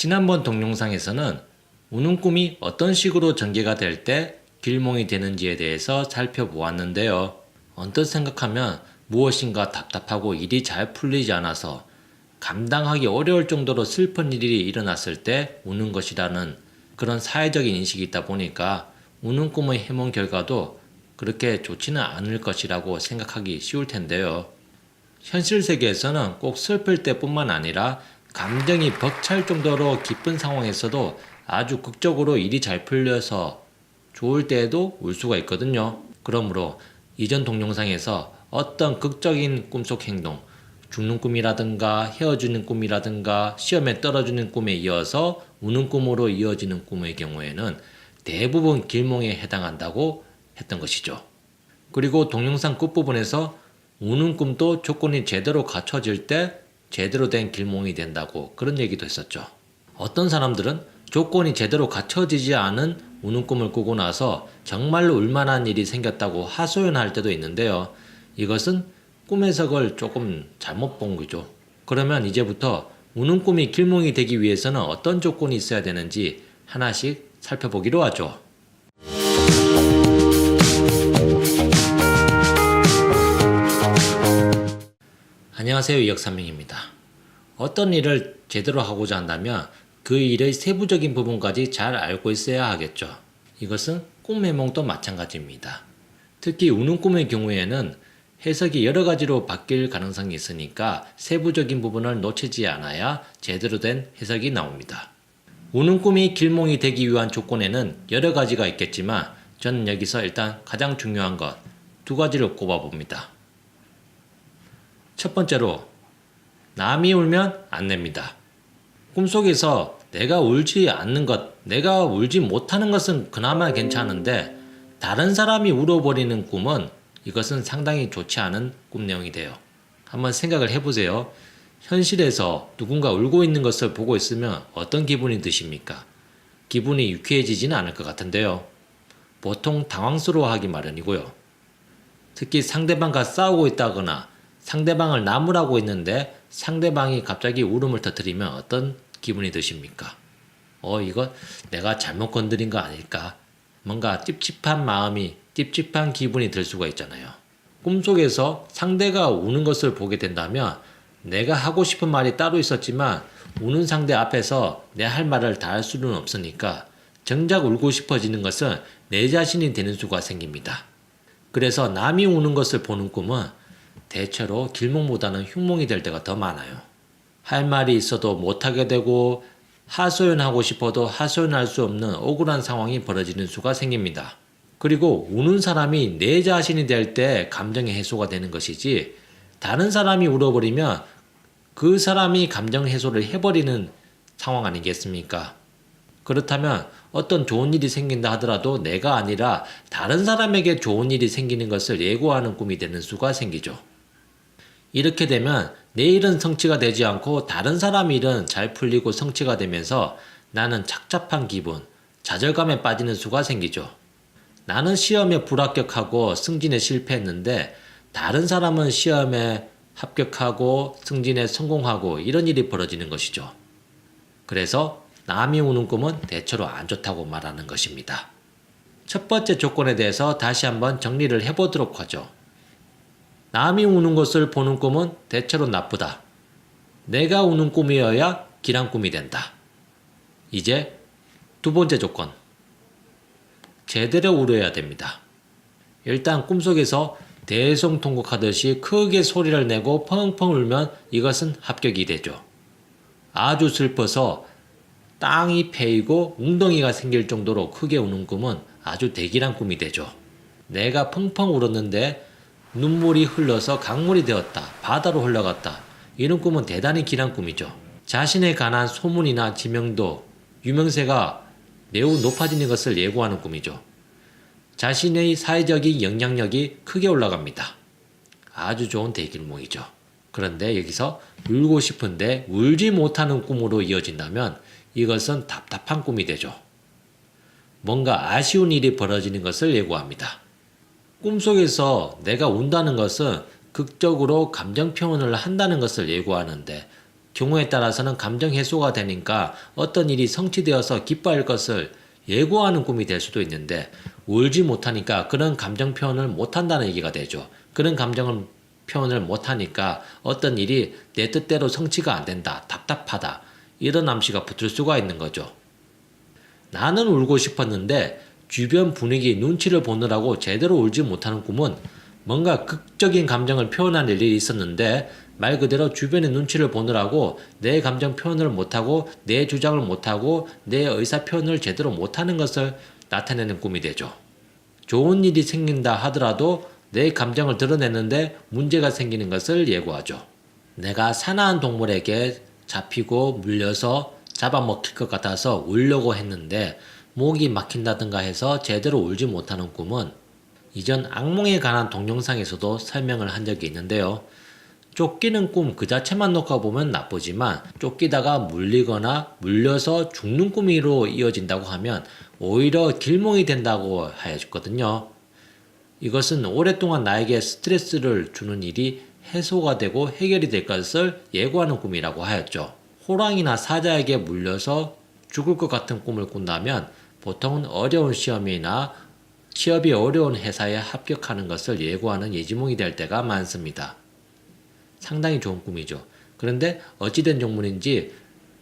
지난번 동영상에서는 우는 꿈이 어떤 식으로 전개가 될 때 길몽이 되는지에 대해서 살펴보았는데요. 언뜻 생각하면 무엇인가 답답하고 일이 잘 풀리지 않아서 감당하기 어려울 정도로 슬픈 일이 일어났을 때 우는 것이라는 그런 사회적인 인식이 있다 보니까 우는 꿈의 해몽 결과도 그렇게 좋지는 않을 것이라고 생각하기 쉬울 텐데요. 현실 세계에서는 꼭 슬플 때뿐만 아니라 감정이 벅찰 정도로 기쁜 상황에서도 아주 극적으로 일이 잘 풀려서 좋을 때에도 울 수가 있거든요. 그러므로 이전 동영상에서 어떤 극적인 꿈속 행동, 죽는 꿈이라든가 헤어지는 꿈이라든가 시험에 떨어지는 꿈에 이어서 우는 꿈으로 이어지는 꿈의 경우에는 대부분 길몽에 해당한다고 했던 것이죠. 그리고 동영상 끝부분에서 우는 꿈도 조건이 제대로 갖춰질 때 제대로 된 길몽이 된다고 그런 얘기도 했었죠. 어떤 사람들은 조건이 제대로 갖춰지지 않은 우는 꿈을 꾸고 나서 정말로 울만한 일이 생겼다고 하소연할 때도 있는데요. 이것은 꿈 해석을 조금 잘못 본 거죠. 그러면 이제부터 우는 꿈이 길몽이 되기 위해서는 어떤 조건이 있어야 되는지 하나씩 살펴보기로 하죠. 안녕하세요, 이혁삼명입니다. 어떤 일을 제대로 하고자 한다면 그 일의 세부적인 부분까지 잘 알고 있어야 하겠죠. 이것은 꿈 해몽도 마찬가지입니다. 특히 우는 꿈의 경우에는 해석이 여러 가지로 바뀔 가능성이 있으니까 세부적인 부분을 놓치지 않아야 제대로 된 해석이 나옵니다. 우는 꿈이 길몽이 되기 위한 조건에는 여러 가지가 있겠지만 저는 여기서 일단 가장 중요한 것 두 가지를 꼽아봅니다. 첫 번째로 남이 울면 안 냅니다. 꿈속에서 내가 울지 않는 것, 내가 울지 못하는 것은 그나마 괜찮은데 다른 사람이 울어버리는 꿈은 이것은 상당히 좋지 않은 꿈 내용이 돼요. 한번 생각을 해보세요. 현실에서 누군가 울고 있는 것을 보고 있으면 어떤 기분이 드십니까? 기분이 유쾌해지지는 않을 것 같은데요. 보통 당황스러워하기 마련이고요. 특히 상대방과 싸우고 있다거나 상대방을 나무라고 있는데 상대방이 갑자기 울음을 터뜨리면 어떤 기분이 드십니까? 이거 내가 잘못 건드린 거 아닐까? 뭔가 찝찝한 마음이, 찝찝한 기분이 들 수가 있잖아요. 꿈속에서 상대가 우는 것을 보게 된다면 내가 하고 싶은 말이 따로 있었지만 우는 상대 앞에서 내 할 말을 다 할 수는 없으니까 정작 울고 싶어지는 것은 내 자신이 되는 수가 생깁니다. 그래서 남이 우는 것을 보는 꿈은 대체로 길몽보다는 흉몽이 될 때가 더 많아요. 할 말이 있어도 못하게 되고 하소연하고 싶어도 하소연할 수 없는 억울한 상황이 벌어지는 수가 생깁니다. 그리고 우는 사람이 내 자신이 될 때 감정의 해소가 되는 것이지 다른 사람이 울어버리면 그 사람이 감정 해소를 해버리는 상황 아니겠습니까? 그렇다면 어떤 좋은 일이 생긴다 하더라도 내가 아니라 다른 사람에게 좋은 일이 생기는 것을 예고하는 꿈이 되는 수가 생기죠. 이렇게 되면 내 일은 성취가 되지 않고 다른 사람 일은 잘 풀리고 성취가 되면서 나는 착잡한 기분, 좌절감에 빠지는 수가 생기죠. 나는 시험에 불합격하고 승진에 실패했는데 다른 사람은 시험에 합격하고 승진에 성공하고 이런 일이 벌어지는 것이죠. 그래서 남이 우는 꿈은 대체로 안 좋다고 말하는 것입니다. 첫 번째 조건에 대해서 다시 한번 정리를 해보도록 하죠. 남이 우는 것을 보는 꿈은 대체로 나쁘다. 내가 우는 꿈이어야 길한 꿈이 된다. 이제 두 번째 조건. 제대로 울어야 됩니다. 일단 꿈속에서 대성통곡하듯이 크게 소리를 내고 펑펑 울면 이것은 합격이 되죠. 아주 슬퍼서 땅이 패이고 웅덩이가 생길 정도로 크게 우는 꿈은 아주 대길한 꿈이 되죠. 내가 펑펑 울었는데 눈물이 흘러서 강물이 되었다. 바다로 흘러갔다. 이런 꿈은 대단히 길한 꿈이죠. 자신에 관한 소문이나 지명도, 유명세가 매우 높아지는 것을 예고하는 꿈이죠. 자신의 사회적인 영향력이 크게 올라갑니다. 아주 좋은 대길몽이죠. 그런데 여기서 울고 싶은데 울지 못하는 꿈으로 이어진다면 이것은 답답한 꿈이 되죠. 뭔가 아쉬운 일이 벌어지는 것을 예고합니다. 꿈속에서 내가 운다는 것은 극적으로 감정 표현을 한다는 것을 예고하는데 경우에 따라서는 감정 해소가 되니까 어떤 일이 성취되어서 기뻐할 것을 예고하는 꿈이 될 수도 있는데 울지 못하니까 그런 감정 표현을 못한다는 얘기가 되죠. 그런 감정을 표현을 못하니까 어떤 일이 내 뜻대로 성취가 안 된다, 답답하다, 이런 암시가 붙을 수가 있는 거죠. 나는 울고 싶었는데 주변 분위기 눈치를 보느라고 제대로 울지 못하는 꿈은 뭔가 극적인 감정을 표현한 일이 있었는데 말 그대로 주변의 눈치를 보느라고 내 감정 표현을 못하고 내 주장을 못하고 내 의사 표현을 제대로 못하는 것을 나타내는 꿈이 되죠. 좋은 일이 생긴다 하더라도 내 감정을 드러내는데 문제가 생기는 것을 예고하죠. 내가 사나운 동물에게 잡히고 물려서 잡아먹힐 것 같아서 울려고 했는데 목이 막힌다든가 해서 제대로 울지 못하는 꿈은 이전 악몽에 관한 동영상에서도 설명을 한 적이 있는데요. 쫓기는 꿈 그 자체만 놓고 보면 나쁘지만 쫓기다가 물리거나 물려서 죽는 꿈으로 이어진다고 하면 오히려 길몽이 된다고 하였거든요. 이것은 오랫동안 나에게 스트레스를 주는 일이 해소가 되고 해결이 될 것을 예고하는 꿈이라고 하였죠. 호랑이나 사자에게 물려서 죽을 것 같은 꿈을 꾼다면 보통은 어려운 시험이나 취업이 어려운 회사에 합격하는 것을 예고하는 예지몽이 될 때가 많습니다. 상당히 좋은 꿈이죠. 그런데 어찌된 종문인지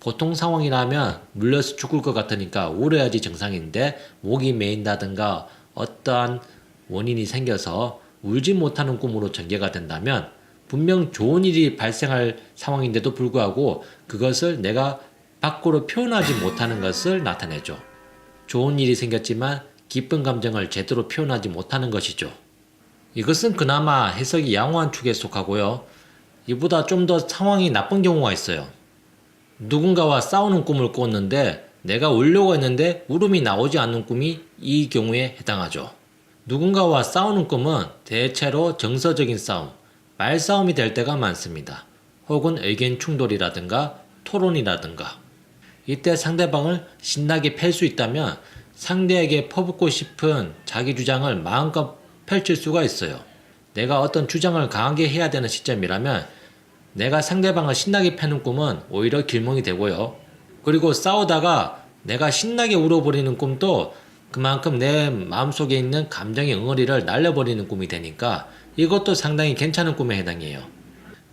보통 상황이라면 물려서 죽을 것 같으니까 울어야지 정상인데 목이 메인다든가 어떠한 원인이 생겨서 울지 못하는 꿈으로 전개가 된다면 분명 좋은 일이 발생할 상황인데도 불구하고 그것을 내가 밖으로 표현하지 못하는 것을 나타내죠. 좋은 일이 생겼지만 기쁜 감정을 제대로 표현하지 못하는 것이죠. 이것은 그나마 해석이 양호한 축에 속하고요. 이보다 좀 더 상황이 나쁜 경우가 있어요. 누군가와 싸우는 꿈을 꿨는데 내가 울려고 했는데 울음이 나오지 않는 꿈이 이 경우에 해당하죠. 누군가와 싸우는 꿈은 대체로 정서적인 싸움, 말싸움이 될 때가 많습니다. 혹은 의견 충돌이라든가 토론이라든가. 이때 상대방을 신나게 팰 수 있다면 상대에게 퍼붓고 싶은 자기 주장을 마음껏 펼칠 수가 있어요. 내가 어떤 주장을 강하게 해야 되는 시점이라면 내가 상대방을 신나게 패는 꿈은 오히려 길몽이 되고요. 그리고 싸우다가 내가 신나게 울어버리는 꿈도 그만큼 내 마음속에 있는 감정의 응어리를 날려버리는 꿈이 되니까 이것도 상당히 괜찮은 꿈에 해당해요.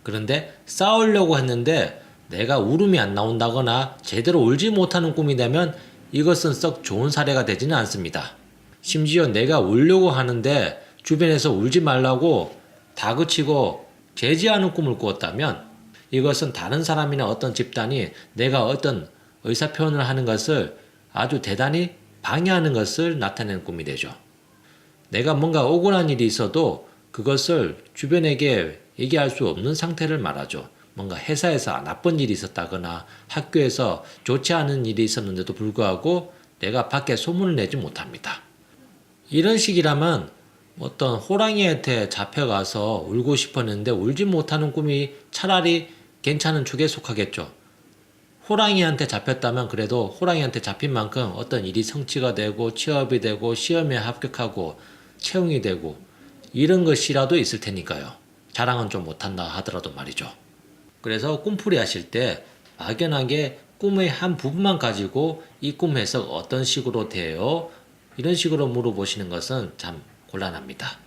그런데 싸우려고 했는데 내가 울음이 안 나온다거나 제대로 울지 못하는 꿈이 되면 이것은 썩 좋은 사례가 되지는 않습니다. 심지어 내가 울려고 하는데 주변에서 울지 말라고 다그치고 제지하는 꿈을 꾸었다면 이것은 다른 사람이나 어떤 집단이 내가 어떤 의사표현을 하는 것을 아주 대단히 방해하는 것을 나타내는 꿈이 되죠. 내가 뭔가 억울한 일이 있어도 그것을 주변에게 얘기할 수 없는 상태를 말하죠. 뭔가 회사에서 나쁜 일이 있었다거나 학교에서 좋지 않은 일이 있었는데도 불구하고 내가 밖에 소문을 내지 못합니다. 이런 식이라면 어떤 호랑이한테 잡혀가서 울고 싶었는데 울지 못하는 꿈이 차라리 괜찮은 축에 속하겠죠. 호랑이한테 잡혔다면 그래도 호랑이한테 잡힌 만큼 어떤 일이 성취가 되고 취업이 되고 시험에 합격하고 채용이 되고 이런 것이라도 있을 테니까요. 자랑은 좀 못한다 하더라도 말이죠. 그래서 꿈풀이 하실 때 막연하게 꿈의 한 부분만 가지고 이 꿈 해석 어떤 식으로 돼요? 이런 식으로 물어보시는 것은 참 곤란합니다.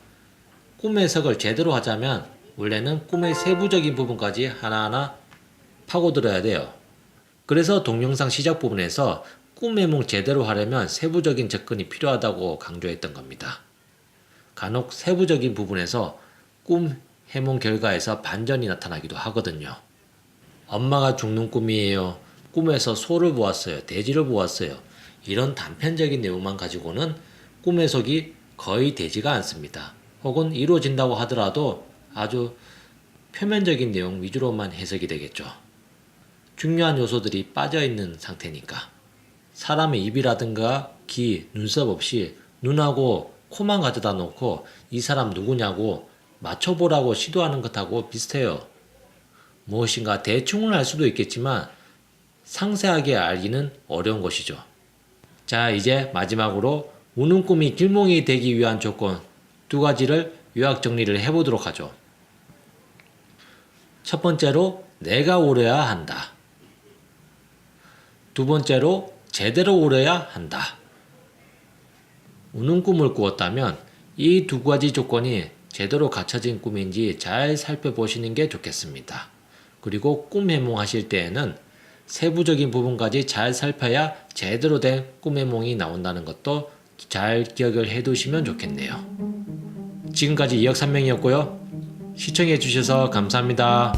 꿈 해석을 제대로 하자면 원래는 꿈의 세부적인 부분까지 하나하나 파고들어야 돼요. 그래서 동영상 시작 부분에서 꿈 해몽 제대로 하려면 세부적인 접근이 필요하다고 강조했던 겁니다. 간혹 세부적인 부분에서 꿈 해몽 결과에서 반전이 나타나기도 하거든요. 엄마가 죽는 꿈이에요. 꿈에서 소를 보았어요. 돼지를 보았어요. 이런 단편적인 내용만 가지고는 꿈 해석이 거의 되지가 않습니다. 혹은 이루어진다고 하더라도 아주 표면적인 내용 위주로만 해석이 되겠죠. 중요한 요소들이 빠져있는 상태니까. 사람의 입이라든가 귀, 눈썹 없이 눈하고 코만 가져다 놓고 이 사람 누구냐고 맞춰보라고 시도하는 것하고 비슷해요. 무엇인가 대충은 알 수도 있겠지만 상세하게 알기는 어려운 것이죠. 자, 이제 마지막으로 우는 꿈이 길몽이 되기 위한 조건 두 가지를 요약 정리를 해보도록 하죠. 첫 번째로 내가 울어야 한다. 두 번째로 제대로 울어야 한다. 우는 꿈을 꾸었다면 이 두 가지 조건이 제대로 갖춰진 꿈인지 잘 살펴보시는 게 좋겠습니다. 그리고 꿈 해몽하실 때에는 세부적인 부분까지 잘 살펴야 제대로 된 꿈 해몽이 나온다는 것도 잘 기억을 해 두시면 좋겠네요. 지금까지 이혁산명이었고요. 시청해 주셔서 감사합니다.